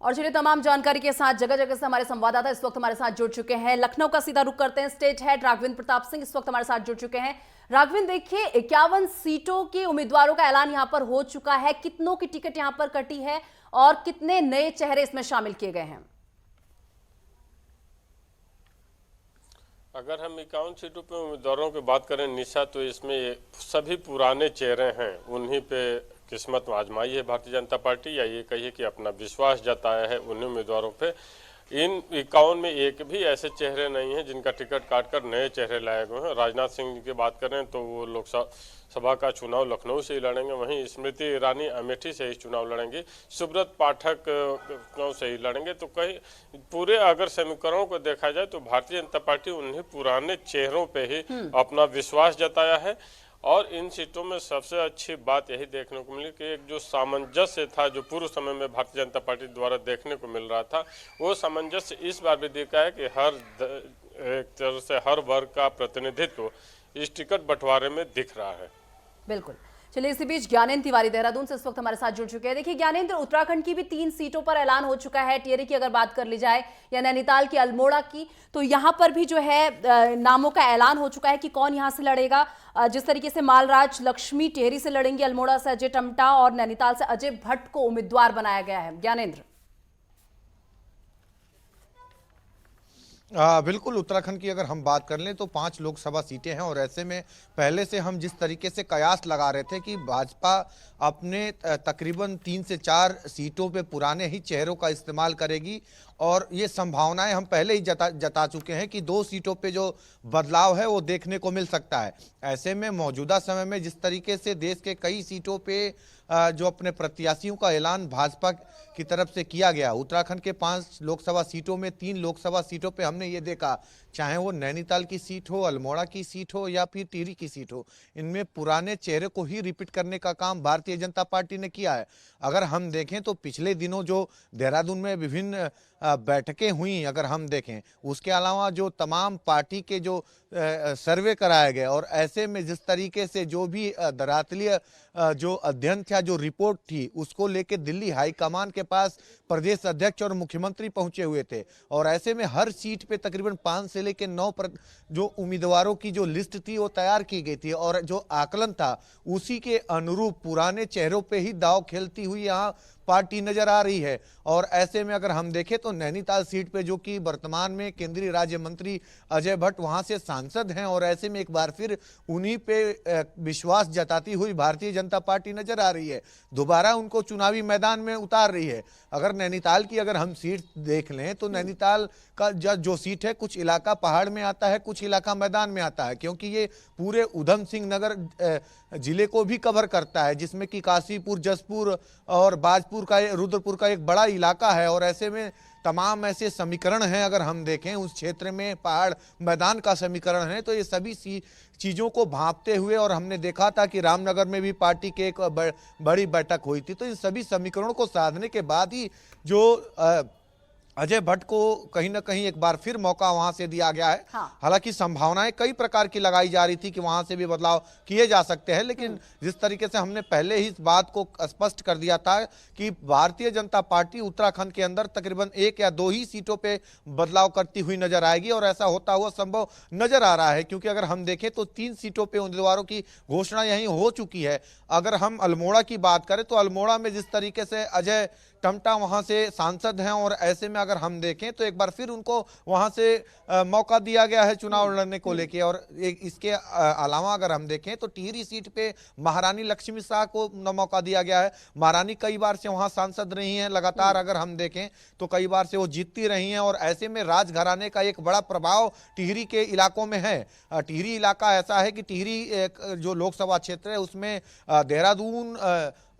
और चलिए तमाम जानकारी के साथ जगह जगह से हमारे संवाददाता इस वक्त हमारे साथ जुड़ चुके हैं। लखनऊ का सीधा रुख करते हैं। स्टेट हेड राघवेंद्र प्रताप सिंह इस वक्त हमारे साथ जुड़ चुके हैं। राघवेंद्र, देखिए 51 सीटों के उम्मीदवारों का ऐलान यहां पर हो चुका है। कितनों की टिकट यहां पर कटी है और कितने नए चेहरे इसमें शामिल किए गए हैं? अगर हम 51 सीटों पे उम्मीदवारों की बात करें निशा, तो इसमें सभी पुराने चेहरे हैं। उन्हीं पे किस्मत आजमाई है भारतीय जनता पार्टी, या ये कहिए कि अपना विश्वास जताया है उन्हीं उम्मीदवारों पे। इन 51 में एक भी ऐसे चेहरे नहीं हैं जिनका टिकट काटकर नए चेहरे लाए गए हैं। राजनाथ सिंह की बात करें तो वो लोकसभा का चुनाव लखनऊ से ही लड़ेंगे, वहीं स्मृति ईरानी अमेठी से ही चुनाव लड़ेंगी, सुब्रत पाठक लखनऊ से ही लड़ेंगे। तो कहीं पूरे अगर समीकरणों को देखा जाए तो भारतीय जनता पार्टी उन्हीं पुराने चेहरों पे ही अपना विश्वास जताया है। और इन सीटों में सबसे अच्छी बात यही देखने को मिली कि एक जो सामंजस्य था, जो पूर्व समय में भारतीय जनता पार्टी द्वारा देखने को मिल रहा था, वो सामंजस्य इस बार भी दिखा है कि एक तरह से हर वर्ग का प्रतिनिधित्व इस टिकट बंटवारे में दिख रहा है। बिल्कुल। चलिए, इसी बीच ज्ञानेंद्र तिवारी देहरादून से इस वक्त हमारे साथ जुड़ चुके हैं। देखिए ज्ञानेंद्र, उत्तराखंड की भी 3 सीटों पर ऐलान हो चुका है। टिहरी की अगर बात कर ली जाए या नैनीताल की, अल्मोड़ा की, तो यहां पर भी जो है नामों का ऐलान हो चुका है कि कौन यहां से लड़ेगा। जिस तरीके से मालराज लक्ष्मी टिहरी से लड़ेंगे, अल्मोड़ा से अजय टम्टा और नैनीताल से अजय भट्ट को उम्मीदवार बनाया गया है। ज्ञानेंद्र। बिल्कुल, उत्तराखंड की अगर हम बात कर लें तो 5 लोकसभा सीटें हैं और ऐसे में पहले से हम जिस तरीके से कयास लगा रहे थे कि भाजपा अपने तकरीबन 3 से 4 सीटों पे पुराने ही चेहरों का इस्तेमाल करेगी, और ये संभावनाएं हम पहले ही जता चुके हैं कि 2 सीटों पे जो बदलाव है वो देखने को मिल सकता है। ऐसे में मौजूदा समय में जिस तरीके से देश के कई सीटों पे जो अपने प्रत्याशियों का ऐलान भाजपा की तरफ से किया गया, उत्तराखंड के 5 लोकसभा सीटों में 3 लोकसभा सीटों पे हमने ये देखा, चाहे वो नैनीताल की सीट हो, अल्मोड़ा की सीट हो या फिर टिहरी की सीट हो, इनमें पुराने चेहरे को ही रिपीट करने का काम भारतीय जनता पार्टी ने किया है। अगर हम देखें तो पिछले दिनों जो देहरादून में विभिन्न बैठकें हुई, अगर हम देखें, उसके अलावा जो तमाम पार्टी के जो सर्वे कराए गए, और ऐसे में जिस तरीके से जो भी धरातलीय जो अध्ययन था, जो रिपोर्ट थी, उसको लेके दिल्ली हाईकमान के पास प्रदेश अध्यक्ष और मुख्यमंत्री पहुंचे हुए थे। और ऐसे में हर सीट पे तकरीबन 5 से लेकर 9 जो उम्मीदवारों की जो लिस्ट थी वो तैयार की गई थी, और जो आकलन था उसी के अनुरूप पुराने चेहरों पे ही दांव खेलती हुई यहाँ पार्टी नजर आ रही है। और ऐसे में अगर हम देखें तो नैनीताल सीट पे जो कि वर्तमान में केंद्रीय राज्य मंत्री अजय भट्ट वहां से सांसद हैं, और ऐसे में एक बार फिर उन्हीं पे विश्वास जताती हुई भारतीय जनता पार्टी नजर आ रही है, दोबारा उनको चुनावी मैदान में उतार रही है। अगर नैनीताल की अगर हम सीट देख लें तो नैनीताल का जो सीट है, कुछ इलाका पहाड़ में आता है, कुछ इलाका मैदान में आता है, क्योंकि ये पूरे उधम सिंह नगर जिले को भी कवर करता है, जिसमें कि काशीपुर, जसपुर और बाजपुर का, रुद्रपुर का एक बड़ा इलाका है। और ऐसे में तमाम ऐसे समीकरण हैं, अगर हम देखें उस क्षेत्र में पहाड़ मैदान का समीकरण है, तो ये सभी चीज़ों को भांपते हुए, और हमने देखा था कि रामनगर में भी पार्टी की एक बड़ी बैठक हुई थी, तो इन सभी समीकरणों को साधने के बाद ही जो अजय भट्ट को कहीं ना कहीं एक बार फिर मौका वहां से दिया गया है। हाँ। हालांकि संभावनाएं कई प्रकार की लगाई जा रही थी कि वहां से भी बदलाव किए जा सकते हैं, लेकिन जिस तरीके से हमने पहले ही इस बात को स्पष्ट कर दिया था कि भारतीय जनता पार्टी उत्तराखंड के अंदर तकरीबन 1 या 2 ही सीटों पे बदलाव करती हुई नजर आएगी, और ऐसा होता हुआ संभव नजर आ रहा है, क्योंकि अगर हम देखें तो 3 सीटों पर उम्मीदवारों की घोषणा यहीं हो चुकी है। अगर हम अल्मोड़ा की बात करें तो अल्मोड़ा में जिस तरीके से अजय टम्टा वहां से सांसद हैं, और ऐसे में अगर हम देखें तो एक बार फिर उनको वहां से मौका दिया गया है चुनाव लड़ने को लेके। और इसके अलावा अगर हम देखें तो टिहरी सीट पे महारानी लक्ष्मी शाह को मौका दिया गया है। महारानी कई बार से वहां सांसद रही हैं, लगातार अगर हम देखें तो कई बार से वो जीतती रही हैं, और ऐसे में राजघराने का एक बड़ा प्रभाव टिहरी के इलाकों में है। टिहरी इलाका ऐसा है कि टिहरी जो लोकसभा क्षेत्र है उसमें देहरादून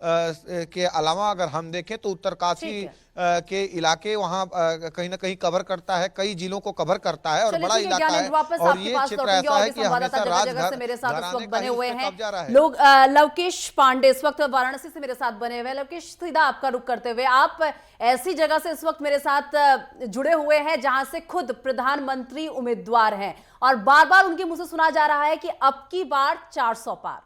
के अलावा अगर हम देखें तो उत्तरकाशी के इलाके वहां कहीं ना कहीं कवर करता है, कई जिलों को कवर करता है, और बड़ा इलाका है। और ये क्षेत्र ऐसा है कि हमेशा जगह से मेरे साथ इस वक्त बने हुए हैं लोग। लवकेश पांडे इस वक्त वाराणसी से मेरे साथ बने हुए हैं। लवकेश, सीधा आपका रुख करते हुए, आप ऐसी जगह से इस वक्त मेरे साथ जुड़े हुए हैं जहां से खुद प्रधानमंत्री उम्मीदवार हैं, और बार बार उनके मुंह से सुना जा रहा है कि अब की बार 400 पार।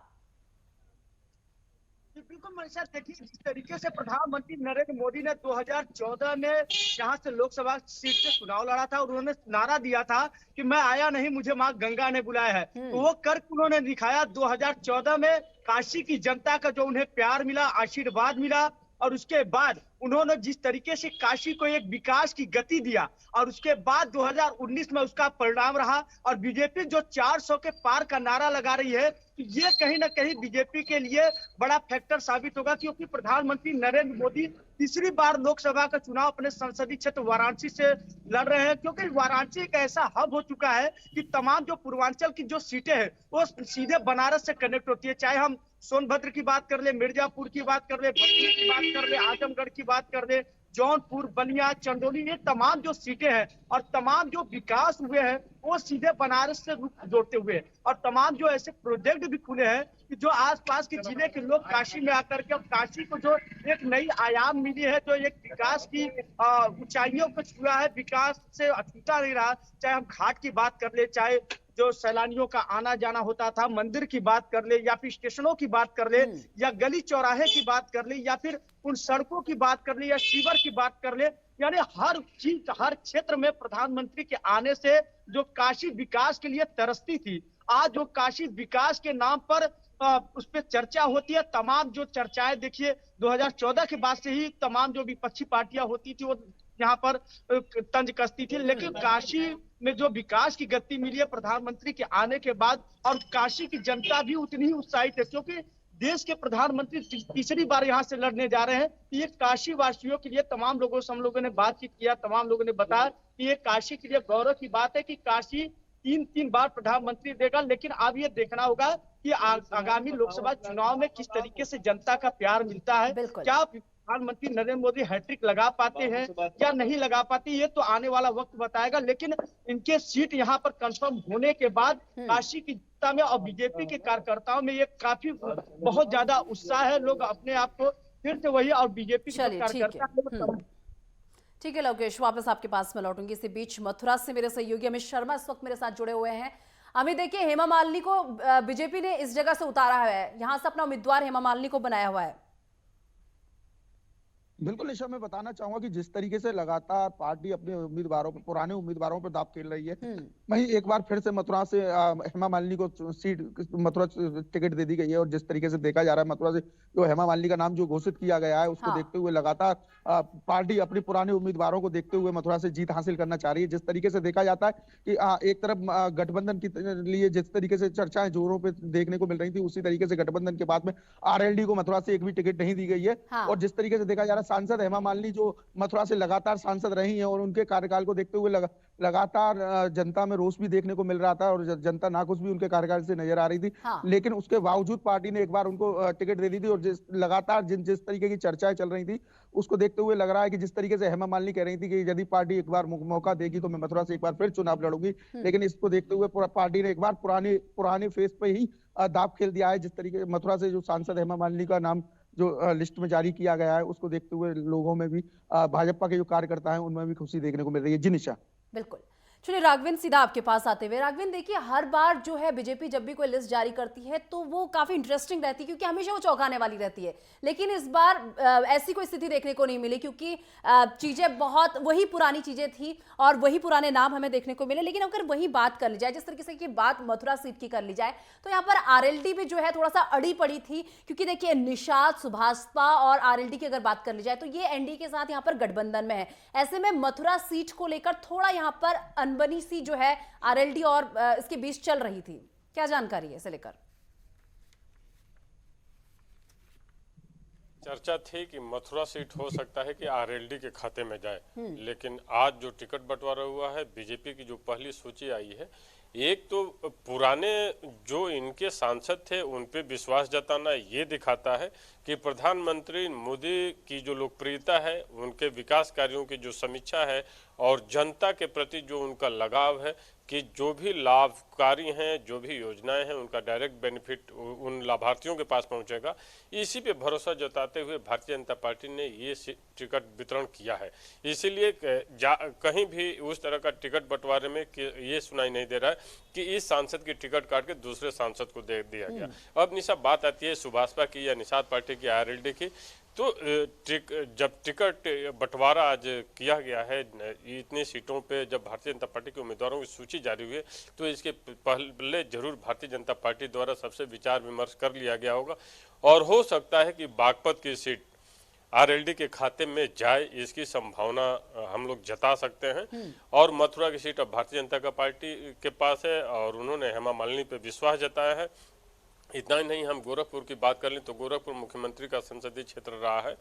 बिल्कुल, मनीषा, देखिए जिस तरीके से प्रधानमंत्री नरेंद्र मोदी ने 2014 में यहाँ से लोकसभा सीट से चुनाव लड़ा था और उन्होंने नारा दिया था कि मैं आया नहीं, मुझे मां गंगा ने बुलाया है, तो वो करके उन्होंने दिखाया। 2014 में काशी की जनता का जो उन्हें प्यार मिला, आशीर्वाद मिला, और उसके बाद उन्होंने जिस तरीके से काशी को एक विकास की गति दिया, और उसके बाद 2019 में उसका परिणाम रहा। और बीजेपी जो 400 के पार का नारा लगा रही है, तो ये कहीं ना कहीं बीजेपी के लिए बड़ा फैक्टर साबित होगा, क्योंकि प्रधानमंत्री नरेंद्र मोदी तीसरी बार लोकसभा का चुनाव अपने संसदीय क्षेत्र वाराणसी से लड़ रहे हैं। क्योंकि वाराणसी एक ऐसा हब हो चुका है कि तमाम जो पूर्वांचल की जो सीटें हैं वो सीधे बनारस से कनेक्ट होती है। चाहे हम सोनभद्र की बात कर ले, मिर्जापुर की बात कर ले, बस्ती की बात कर ले, आजमगढ़ की बात कर ले, जौनपुर, बलिया, चंदौली, ये तमाम जो सीटें हैं और तमाम जो विकास हुए हैं वो सीधे बनारस से जोड़ते हुए, और तमाम जो ऐसे प्रोजेक्ट भी खुले हैं कि जो आसपास के जिले के लोग काशी में आकर के, और काशी को जो एक नई आयाम मिली है, जो एक विकास की ऊंचाइयों को छुआ है, विकास से छूटा नहीं रहा। चाहे हम घाट की बात कर ले, चाहे जो सैलानियों का आना जाना होता था, मंदिर की बात कर ले, या फिर स्टेशनों की बात कर ले, या गली चौराहे की बात कर ले, या फिर उन सड़कों की बात कर ले, या सीवर की बात कर ले, यानी हर चीज, हर क्षेत्र में प्रधानमंत्री के आने से जो काशी विकास के लिए तरसती थी, आज जो काशी विकास के नाम पर उस पर चर्चा होती है। तमाम जो चर्चाएं देखिए 2014 के बाद से ही तमाम जो विपक्षी पार्टियां होती थी वो यहाँ पर तंज कसती थी, लेकिन काशी में जो विकास की गति मिली है प्रधानमंत्री के आने के बाद, और काशी की जनता भी उतनी ही उत्साहित है, क्योंकि देश के प्रधानमंत्री तीसरी बार यहाँ से लड़ने जा रहे हैं। ये काशी वासियों के लिए, तमाम लोगों से हम लोगों ने बातचीत किया, तमाम लोगों ने बताया कि ये काशी के लिए गौरव की बात है कि काशी तीन बार प्रधानमंत्री देगा। लेकिन अब ये देखना होगा कि आगामी लोकसभा चुनाव में किस तरीके से जनता का प्यार मिलता है, क्या प्रधानमंत्री नरेंद्र मोदी हैट्रिक लगा पाते हैं या नहीं लगा पाते, ये तो आने वाला वक्त बताएगा। लेकिन इनके सीट यहाँ पर कंफर्म होने के बाद काशी की जनता में और बीजेपी के कार्यकर्ताओं में ये काफी बहुत ज्यादा उत्साह है। लोग अपने आप को फिर से वही, और बीजेपी के कार्यकर्ता। ठीक है लोकेश, वापस आपके पास में लौटूंगी। इसी बीच मथुरा से मेरे सहयोगी अमित शर्मा इस वक्त मेरे साथ जुड़े हुए हैं। अमित, देखिए हेमा मालिनी को बीजेपी ने इस जगह से उतारा है, यहां से अपना उम्मीदवार हेमा मालिनी को बनाया हुआ है। बिल्कुल निशा, मैं बताना चाहूंगा कि जिस तरीके से लगातार पार्टी अपने उम्मीदवारों पर, पुराने उम्मीदवारों पर दांव खेल रही है, वहीं एक बार फिर से मथुरा से हेमा मालिनी को सीट, मथुरा टिकट दे दी गई है। और जिस तरीके से देखा जा रहा है, मथुरा से जो हेमा मालिनी का नाम जो घोषित किया गया है, उसको देखते हुए लगातार पार्टी अपने पुराने उम्मीदवारों को देखते हुए मथुरा से जीत हासिल करना चाह रही है। जिस तरीके से देखा जाता है कि एक तरफ गठबंधन के लिए जिस तरीके से चर्चाएं जोरों पे देखने को मिल रही थी, उसी तरीके से गठबंधन के बाद में आरएलडी को मथुरा से एक भी टिकट नहीं दी गई है। और जिस तरीके से देखा जा रहा है, सांसद हेमा मालिनी जो मथुरा से लगातार सांसद रही हैं, और उनके कार्यकाल को देखते हुए लगातार जनता में रोष भी देखने को मिल रहा था, और जनता नाखुश भी उनके कार्यकाल से नजर आ रही थी। लेकिन उसके बावजूद पार्टी ने एक बार उनको टिकट दे दी थी। और लगातार जिस तरीके की चर्चाएं चल रही थी, उसको देखते हुए लग रहा है कि जिस तरीके से हेमा मालिनी कह रही थी कि यदि पार्टी एक बार मौका देगी तो मैं मथुरा से एक बार फिर चुनाव लड़ूंगी, लेकिन इसको देखते हुए पार्टी ने एक बार पुराने फेस पे ही दांव खेल दिया है। जिस तरीके मथुरा से जो सांसद हेमा मालिनी का नाम जो लिस्ट में जारी किया गया है, उसको देखते हुए लोगों में भी, भाजपा के जो कार्यकर्ता हैं उनमें भी खुशी देखने को मिल रही है। जी निशा। बिल्कुल। चलिए राघवेंद्र, सीधा आपके पास आते हुए, राघवेंद्र देखिए हर बार जो है बीजेपी जब भी कोई लिस्ट जारी करती है तो वो काफी इंटरेस्टिंग रहती है, क्योंकि हमेशा वो चौंकाने वाली रहती है। लेकिन इस बार ऐसी कोई स्थिति देखने को नहीं मिली, क्योंकि चीजें बहुत वही पुरानी चीजें थी और वही पुराने नाम हमें देखने को मिले। लेकिन अगर वही बात कर ली जाए, जिस तरीके से की बात मथुरा सीट की कर ली जाए, तो यहाँ पर आरएलडी भी जो है थोड़ा सा अड़ी पड़ी थी, क्योंकि देखिए निषाद, सुभाषपा और आरएलडी की अगर बात कर ली जाए तो ये एनडीए के साथ यहाँ पर गठबंधन में है। ऐसे में मथुरा सीट को लेकर थोड़ा यहाँ पर अनबनी सी जो है आरएलडी और इसके बीच चल रही थी, क्या जानकारी है इसे लेकर? चर्चा थी कि मथुरा सीट हो सकता है कि आरएलडी के खाते में जाए, लेकिन आज जो टिकट बंटवारा हुआ है, बीजेपी की जो पहली सूची आई है, एक तो पुराने जो इनके सांसद थे उन पे विश्वास जताना ये दिखाता है कि प्रधानमंत्री मोदी की जो लोकप्रियता है, उनके विकास कार्यों की जो समीक्षा है और जनता के प्रति जो उनका लगाव है कि जो भी लाभकारी हैं, जो भी योजनाएं हैं, उनका डायरेक्ट बेनिफिट उन लाभार्थियों के पास पहुंचेगा, इसी पे भरोसा जताते हुए भारतीय जनता पार्टी ने ये टिकट वितरण किया है। इसीलिए कहीं भी उस तरह का टिकट बंटवारे में ये सुनाई नहीं दे रहा है कि इस सांसद की टिकट काट के दूसरे सांसद को दे दिया गया। अब निशा, बात आती है सुभाषपा की या निषाद पार्टी की आरएलडी की। तो जब टिकट बंटवारा आज किया गया है इतनी सीटों पे, जब भारतीय जनता पार्टी के उम्मीदवारों की सूची जारी हुई है, तो इसके पहले जरूर भारतीय जनता पार्टी द्वारा सबसे विचार विमर्श कर लिया गया होगा और हो सकता है कि बागपत की सीट आरएलडी के खाते में जाए, इसकी संभावना हम लोग जता सकते हैं। और मथुरा की सीट अब भारतीय जनता पार्टी के पास है और उन्होंने हेमा मालिनी पे विश्वास जताया है। इतना ही नहीं, हम गोरखपुर की बात कर लें तो गोरखपुर मुख्यमंत्री का संसदीय क्षेत्र रहा है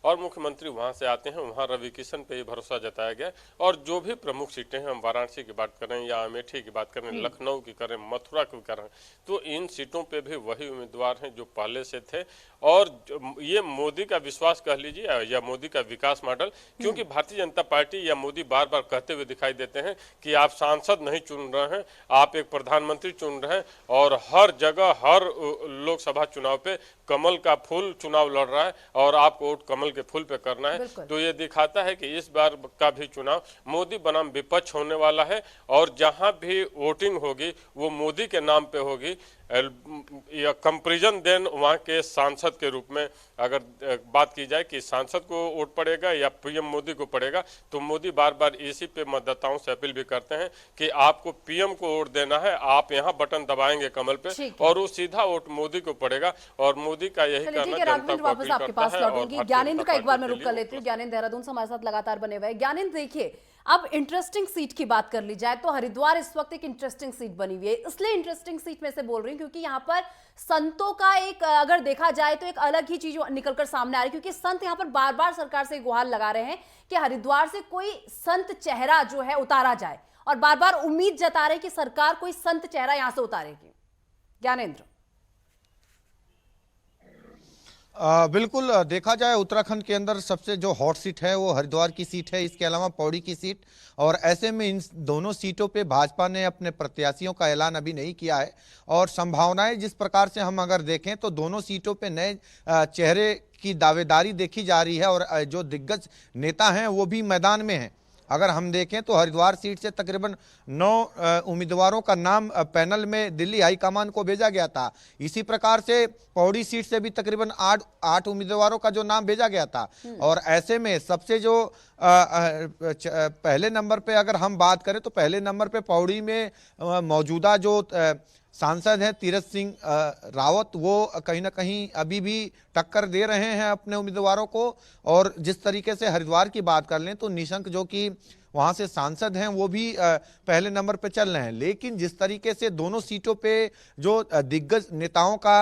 और मुख्यमंत्री वहां से आते हैं, वहां रवि किशन पे ही भरोसा जताया गया। और जो भी प्रमुख सीटें हैं, हम वाराणसी की बात करें या अमेठी की बात करें, लखनऊ की करें, मथुरा की करें, तो इन सीटों पे भी वही उम्मीदवार हैं जो पहले से थे। और ये मोदी का विश्वास कह लीजिए या मोदी का विकास मॉडल, क्योंकि भारतीय जनता पार्टी या मोदी बार बार कहते हुए दिखाई देते हैं कि आप सांसद नहीं चुन रहे हैं, आप एक प्रधानमंत्री चुन रहे हैं और हर जगह हर लोकसभा चुनाव पे कमल का फूल चुनाव लड़ रहा है और आपको वोट कमल के फूल पे करना है। तो ये दिखाता है कि इस बार का भी चुनाव मोदी बनाम विपक्ष होने वाला है और जहां भी वोटिंग होगी वो मोदी के नाम पे होगी। या कंपैरिजन देन वहां के सांसद के रूप में अगर बात की जाए कि सांसद को वोट पड़ेगा या पीएम मोदी को पड़ेगा, तो मोदी बार बार इसी पे मतदाताओं से अपील भी करते हैं कि आपको पीएम को वोट देना है, आप यहाँ बटन दबाएंगे कमल पे और वो सीधा वोट मोदी को पड़ेगा। और मोदी का यही कहना जनता को अपील करता है। और ज्ञानेंद्र का एक बार मैं रुक कर लेती हूँ। ज्ञानेंद्र देहरादून से हमारे साथ लगातार बने हुए हैं। ज्ञानेंद्र देखिए, अब इंटरेस्टिंग सीट की बात कर ली जाए तो हरिद्वार इस वक्त एक इंटरेस्टिंग सीट बनी हुई है। इसलिए इंटरेस्टिंग सीट में से बोल रही हूं क्योंकि यहां पर संतों का एक, अगर देखा जाए तो एक अलग ही चीज निकलकर सामने आ रही है, क्योंकि संत यहां पर बार बार सरकार से गुहार लगा रहे हैं कि हरिद्वार से कोई संत चेहरा जो है उतारा जाए और बार बार उम्मीद जता रहे हैं कि सरकार कोई संत चेहरा यहां से उतारेगी। ज्ञानेंद्र, बिल्कुल, देखा जाए उत्तराखंड के अंदर सबसे जो हॉट सीट है वो हरिद्वार की सीट है, इसके अलावा पौड़ी की सीट। और ऐसे में इन दोनों सीटों पे भाजपा ने अपने प्रत्याशियों का ऐलान अभी नहीं किया है और संभावनाएं जिस प्रकार से हम अगर देखें तो दोनों सीटों पे नए चेहरे की दावेदारी देखी जा रही है और जो दिग्गज नेता हैं वो भी मैदान में हैं। अगर हम देखें तो हरिद्वार सीट से तकरीबन 9 उम्मीदवारों का नाम पैनल में दिल्ली हाईकमान को भेजा गया था। इसी प्रकार से पौड़ी सीट से भी तकरीबन 8 उम्मीदवारों का जो नाम भेजा गया था। और ऐसे में सबसे जो पहले नंबर पे अगर हम बात करें तो पहले नंबर पे पौड़ी में मौजूदा जो सांसद हैं तीरथ सिंह रावत, वो कहीं ना कहीं अभी भी टक्कर दे रहे हैं अपने उम्मीदवारों को। और जिस तरीके से हरिद्वार की बात कर लें तो निशंक जो कि वहां से सांसद हैं वो भी पहले नंबर पे चल रहे हैं। लेकिन जिस तरीके से दोनों सीटों पे जो दिग्गज नेताओं का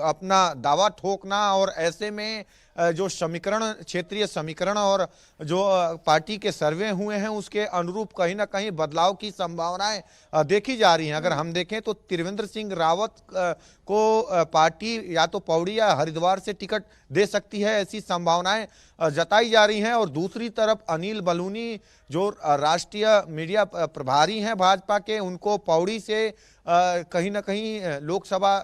अपना दावा ठोकना और ऐसे में जो समीकरण, क्षेत्रीय समीकरण और जो पार्टी के सर्वे हुए हैं उसके अनुरूप कहीं ना कहीं बदलाव की संभावनाएं देखी जा रही हैं। अगर हम देखें तो त्रिवेंद्र सिंह रावत को पार्टी या तो पौड़ी या हरिद्वार से टिकट दे सकती है, ऐसी संभावनाएं जताई जा रही हैं। और दूसरी तरफ अनिल बलूनी जो राष्ट्रीय मीडिया प्रभारी हैं भाजपा के, उनको पौड़ी से कहीं ना कहीं लोकसभा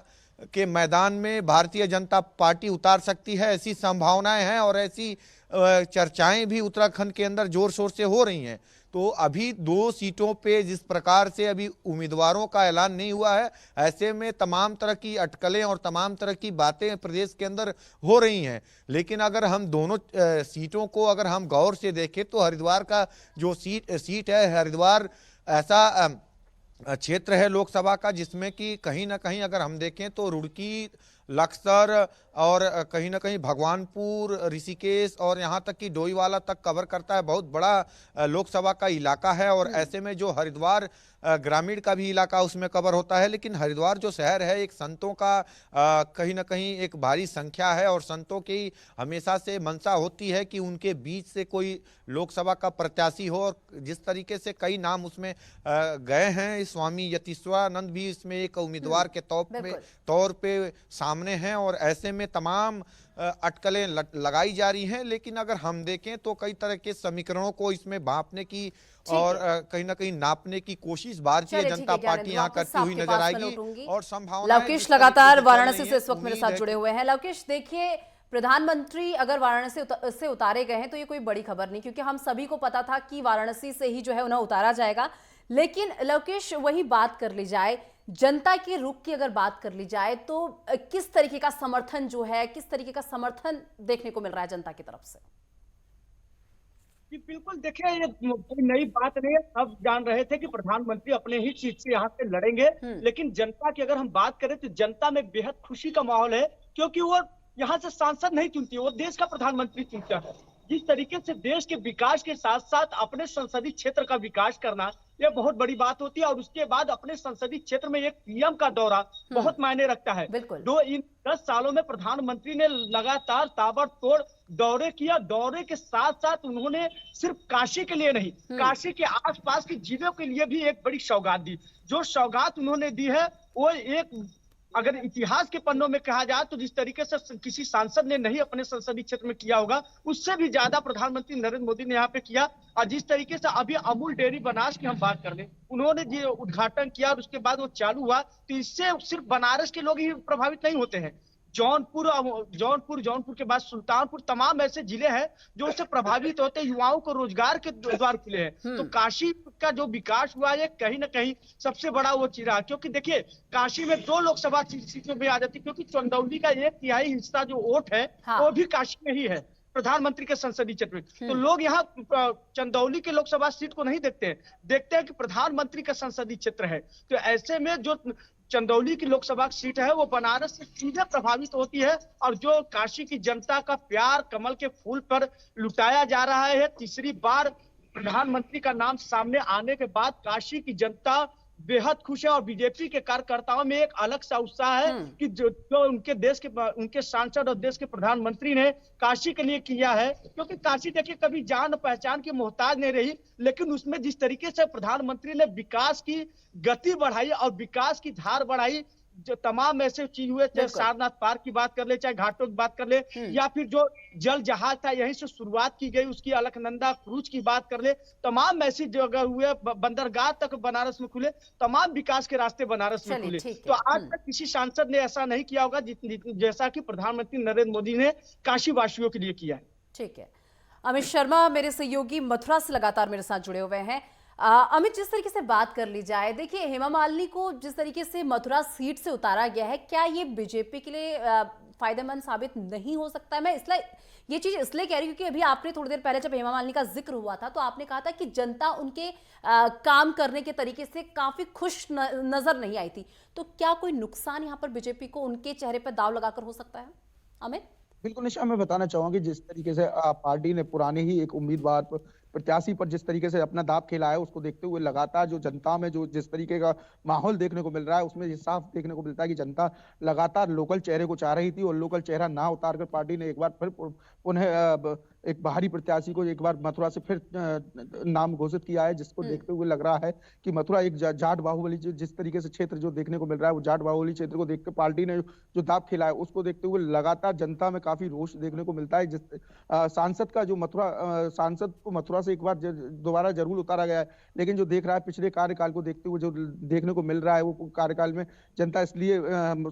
के मैदान में भारतीय जनता पार्टी उतार सकती है, ऐसी संभावनाएं हैं और ऐसी चर्चाएं भी उत्तराखंड के अंदर जोर शोर से हो रही हैं। तो अभी 2 सीटों पे जिस प्रकार से अभी उम्मीदवारों का ऐलान नहीं हुआ है, ऐसे में तमाम तरह की अटकलें और तमाम तरह की बातें प्रदेश के अंदर हो रही हैं। लेकिन अगर हम दोनों सीटों को अगर हम गौर से देखें तो हरिद्वार का जो सीट है, हरिद्वार ऐसा क्षेत्र है लोकसभा का जिसमें कि कहीं ना कहीं अगर हम देखें तो रुड़की, लक्सर और कहीं ना कहीं भगवानपुर, ऋषिकेश और यहाँ तक कि डोईवाला तक कवर करता है। बहुत बड़ा लोकसभा का इलाका है और ऐसे में जो हरिद्वार ग्रामीण का भी इलाका उसमें कवर होता है। लेकिन हरिद्वार जो शहर है एक संतों का कहीं ना कहीं एक भारी संख्या है और संतों की हमेशा से मंशा होती है कि उनके बीच से कोई लोकसभा का प्रत्याशी हो। और जिस तरीके से कई नाम उसमें गए हैं, स्वामी यतीश्वरानंद भी इसमें एक उम्मीदवार के तौर पे सामने हैं और ऐसे में तमाम अटकलें लगाई जा रही हैं। लेकिन अगर हम देखें तो कई तरह के समीकरणों को इसमें भांपने की और कहीं ना कहीं नापने की कोशिश भारतीय जनता पार्टी यहाँ करती हुई नजर आएगी। और संभावना लवकेश लगातार वाराणसी से इस वक्त मेरे साथ जुड़े हुए हैं। लवकेश, देखिए, प्रधानमंत्री अगर वाराणसी से उतारे गए हैं तो ये कोई बड़ी खबर नहीं, क्योंकि हम सभी को पता था कि वाराणसी से ही जो है उन्हें उतारा जाएगा। लेकिन लोकेश, वही बात कर ली जाए, जनता के रुख की अगर बात कर ली जाए तो किस तरीके का समर्थन जो है, किस तरीके का समर्थन देखने को मिल रहा है जनता की तरफ से? जी बिल्कुल, देखिए ये कोई नई बात नहीं है। सब जान रहे थे कि प्रधानमंत्री अपने ही सीट से यहाँ से लड़ेंगे, लेकिन जनता की अगर हम बात करें तो जनता में बेहद खुशी का माहौल है, क्योंकि वो यहाँ से सांसद नहीं चुनती, वो देश का प्रधानमंत्री चुनता है। जिस तरीके से देश के विकास के साथ साथ अपने संसदीय क्षेत्र का विकास करना, यह बहुत बड़ी बात होती है। और उसके बाद अपने संसदीय क्षेत्र में एक पीएम का दौरा बहुत मायने रखता है। बिल्कुल। इन 10 सालों में प्रधानमंत्री ने लगातार ताबड़तोड़ दौरे किया। दौरे के साथ साथ उन्होंने सिर्फ काशी के लिए नहीं, काशी के आसपास के जिलों के लिए भी एक बड़ी सौगात दी। जो सौगात उन्होंने दी है वो एक, अगर इतिहास के पन्नों में कहा जाए तो जिस तरीके से किसी सांसद ने नहीं अपने संसदीय क्षेत्र में किया होगा, उससे भी ज्यादा प्रधानमंत्री नरेंद्र मोदी ने यहाँ पे किया। और जिस तरीके से अभी अमूल डेयरी बनास की हम बात कर लें, उन्होंने जो उद्घाटन किया और उसके बाद वो चालू हुआ, तो इससे सिर्फ बनारस के लोग ही प्रभावित नहीं होते हैं। जौनपुर के बाद सुल्तानपुर, तमाम ऐसे जिले हैं जो उससे प्रभावित होते हैं। युवाओं को रोजगार के द्वार खुले हैं। तो काशी का जो विकास हुआ है कहीं ना कहीं सबसे बड़ा वो चीज रहा, क्योंकि देखिए काशी में 2 लोकसभा सीटों में आ जाती, क्योंकि चंदौली का 1/3 हिस्सा जो वोट है वो भी काशी में ही है, प्रधानमंत्री के संसदीय क्षेत्र में। तो लोग यहाँ चंदौली के लोकसभा सीट को नहीं देखते हैं, देखते हैं कि प्रधानमंत्री का संसदीय क्षेत्र है। तो ऐसे में जो चंदौली की लोकसभा सीट है वो बनारस से सीधे प्रभावित होती है। और जो काशी की जनता का प्यार कमल के फूल पर लुटाया जा रहा है, तीसरी बार प्रधानमंत्री का नाम सामने आने के बाद काशी की जनता बेहद खुश है। और बीजेपी के कार्यकर्ताओं में एक अलग सा उत्साह है कि जो उनके सांसद और देश के प्रधानमंत्री ने काशी के लिए किया है। क्योंकि काशी देखिए कभी जान पहचान की मोहताज नहीं रही, लेकिन उसमें जिस तरीके से प्रधानमंत्री ने विकास की गति बढ़ाई और विकास की धार बढ़ाई, जो तमाम ऐसे चीज हुए, चाहे सारनाथ पार्क की बात कर ले, चाहे घाटों की बात कर ले, या फिर जो जल जहाज था यहीं से शुरुआत की गई उसकी, अलकनंदा क्रूज की बात कर ले, तमाम ऐसी जगह हुए, बंदरगाह तक बनारस में खुले, तमाम विकास के रास्ते बनारस में खुले। तो आज तक किसी सांसद ने ऐसा नहीं किया होगा जैसा कि प्रधानमंत्री नरेंद्र मोदी ने काशी वासियों के लिए किया है। ठीक है, अमित शर्मा मेरे सहयोगी मथुरा से लगातार मेरे साथ जुड़े हुए हैं। अमित, जिस तरीके से बात कर ली जाए, देखिए हेमा मालिनी को जिस तरीके से मथुरा सीट से उतारा गया है, क्या ये बीजेपी के लिए फायदेमंद साबित नहीं हो सकता है? मैं ये चीज इसलिए कह रही हूँ क्योंकि अभी आपने थोड़ी देर पहले जब हेमा मालिनी का जिक्र हुआ था तो आपने कहा था कि जनता उनके काम करने के तरीके से काफी खुश नजर नहीं आई थी। तो क्या कोई नुकसान यहाँ पर बीजेपी को उनके चेहरे पर दाव लगाकर हो सकता है? अमित बिल्कुल निशा, मैं बताना चाहूंगा कि जिस तरीके से पार्टी ने पुराने ही एक उम्मीदवार प्रत्याशी पर जिस तरीके से अपना दाव खेला है, उसको देखते हुए लगातार जो जनता में जो जिस तरीके का माहौल देखने को मिल रहा है, उसमें ये साफ देखने को मिलता है कि जनता लगातार लोकल चेहरे को चाह रही थी। और लोकल चेहरा ना उतारकर पार्टी ने एक बार फिर पुनः एक बाहरी प्रत्याशी को एक बार मथुरा से फिर नाम घोषित किया है, जिसको देखते हुए लग रहा है कि मथुरा एक जाट बाहुबली जिस तरीके से क्षेत्र जो देखने को मिल रहा है, वो जाट बाहुबली क्षेत्र को देखकर पार्टी ने जो दाव खेला है, उसको देखते हुए लगातार जनता में काफी रोष देखने को मिलता है। जिस सांसद को मथुरा से एक बार दोबारा जरूर उतारा गया है, लेकिन जो देख रहा है पिछले कार्यकाल को देखते हुए जो देखने को मिल रहा है, वो कार्यकाल में जनता इसलिए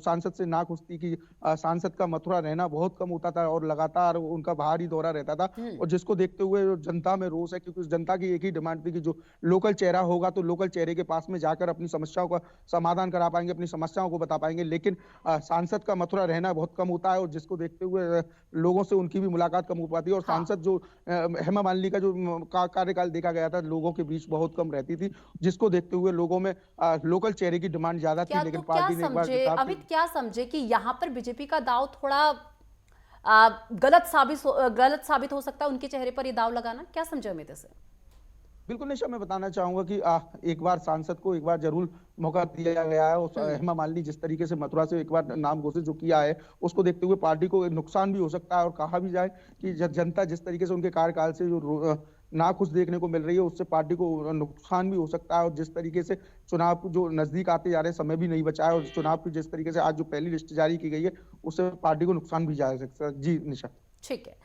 सांसद से नाखुश थी कि सांसद का मथुरा रहना बहुत कम होता था और लगातार उनका बाहरी दौरा रहता था। और जिसको देखते हुए जनता में रोष है, क्योंकि जनता की एक ही डिमांड थी कि जो लोकल चेहरा होगा तो लोकल चेहरे के पास में जाकर अपनी समस्याओं का समाधान करा पाएंगे, अपनी समस्याओं को बता पाएंगे। लेकिन सांसद का मथुरा रहना बहुत कम होता है और जिसको देखते हुए लोगों से उनकी भी मुलाकात कम हो पाती है। और सांसद जो हेमा मालिनी का जो कार्यकाल देखा गया था, लोगों के बीच बहुत कम रहती थी, जिसको देखते हुए लोगों में लोकल चेहरे की डिमांड ज्यादा थी। लेकिन पार्टी ने एक बार अमित क्या समझे कि यहाँ पर बीजेपी का दाव थोड़ा गलत साबित हो सकता है, उनके चेहरे पर ये दाव लगाना, क्या समझे अमित इसे? बिल्कुल निशा, मैं बताना चाहूंगा कि एक बार सांसद को एक बार जरूर मौका दिया गया है। और हेमा मालिनी जिस तरीके से मथुरा से एक बार नाम घोषित जो किया है, उसको देखते हुए पार्टी को नुकसान भी हो सकता है। और कहा भी जाए कि जनता जिस तरीके से उनके कार्यकाल से जो नाखुश देखने को मिल रही है, उससे पार्टी को नुकसान भी हो सकता है। और जिस तरीके से चुनाव जो नजदीक आते जा रहे हैं, समय भी नहीं बचा है, और चुनाव की जिस तरीके से आज जो पहली लिस्ट जारी की गई है, उससे पार्टी को नुकसान भी जा सकता है। जी निशा, ठीक है।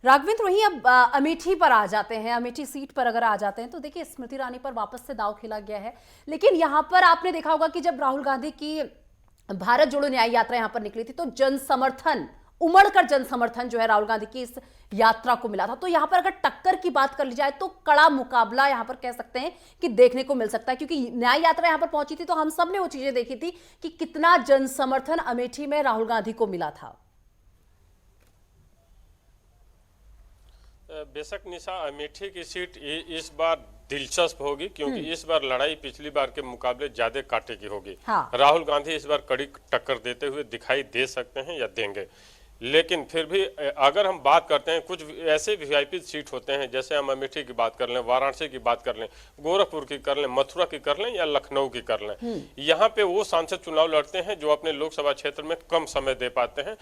राघवेंद्र, वहीं अब अमेठी पर आ जाते हैं। अमेठी सीट पर अगर आ जाते हैं तो देखिए स्मृति ईरानी पर वापस से दाव खेला गया है, लेकिन यहाँ पर आपने देखा होगा कि जब राहुल गांधी की भारत जोड़ो न्याय यात्रा यहाँ पर निकली थी तो जन समर्थन, उमड़कर जन समर्थन जो है राहुल गांधी की इस यात्रा को मिला था। तो यहां पर अगर टक्कर की बात कर ली जाए तो कड़ा मुकाबला यहां पर कह सकते हैं कि देखने को मिल सकता है, क्योंकि न्याय यात्रा यहां पर पहुंची थी तो हम सब ने वो चीजें देखी थी कि कितना जन समर्थन अमेठी में राहुल गांधी को मिला था। बेशक निशा, अमेठी की सीट इस बार दिलचस्प होगी, क्योंकि इस बार लड़ाई पिछली बार के मुकाबले ज्यादा कांटे की होगी। हाँ। राहुल गांधी इस बार कड़ी टक्कर देते हुए दिखाई दे सकते हैं या देंगे, लेकिन फिर भी अगर हम बात करते हैं, कुछ ऐसे वीआईपी सीट होते हैं, जैसे हम अमेठी की बात कर लें, वाराणसी की बात कर लें, गोरखपुर की कर लें, मथुरा की कर लें या लखनऊ की कर लें, यहाँ पे वो सांसद चुनाव लड़ते हैं जो अपने लोकसभा क्षेत्र में कम समय दे पाते हैं।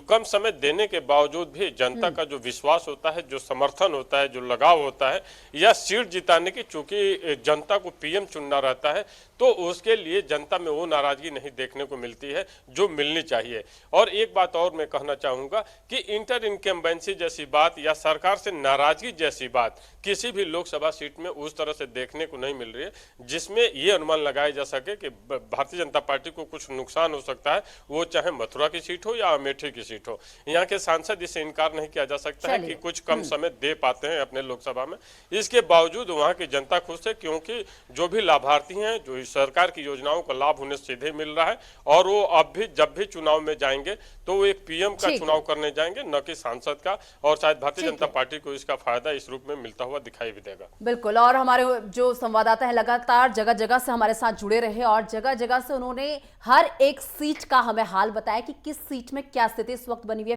कम समय देने के बावजूद भी जनता का जो विश्वास होता है, जो समर्थन होता है, जो लगाव होता है, या सीट जिताने की, चूंकि जनता को पीएम चुनना रहता है, तो उसके लिए जनता में वो नाराजगी नहीं देखने को मिलती है जो मिलनी चाहिए। और एक बात और मैं कहना चाहूंगा कि इंटर इनकम्बेंसी जैसी बात या सरकार से नाराजगी जैसी बात किसी भी लोकसभा सीट में उस तरह से देखने को नहीं मिल रही है जिसमें ये अनुमान लगाया जा सके कि भारतीय जनता पार्टी को कुछ नुकसान हो सकता है, वो चाहे मथुरा की सीट हो या अमेठी की सीट हो। यहाँ के सांसद इससे इनकार नहीं किया जा सकता है कि कुछ कम समय दे पाते हैं अपने लोकसभा में, इसके बावजूद वहाँ की जनता खुश है, क्योंकि जो भी लाभार्थी हैं, जो सरकार की योजनाओं का लाभ उन्हें सीधे मिल रहा है, और वो अब भी जब भी चुनाव में जाएंगे तो वो एक पीएम का चुनाव करने जाएंगे, न कि सांसद का, और शायद भारतीय जनता पार्टी को इसका फायदा इस रूप में मिलता हुआ दिखाई भी देगा। बिल्कुल, और हमारे जो संवाददाता है लगातार जगह जगह से हमारे साथ जुड़े रहे और जगह जगह से उन्होंने हर एक सीट का हमें हाल बताया कि किस सीट में क्या स्थिति इस वक्त बनी हुई है।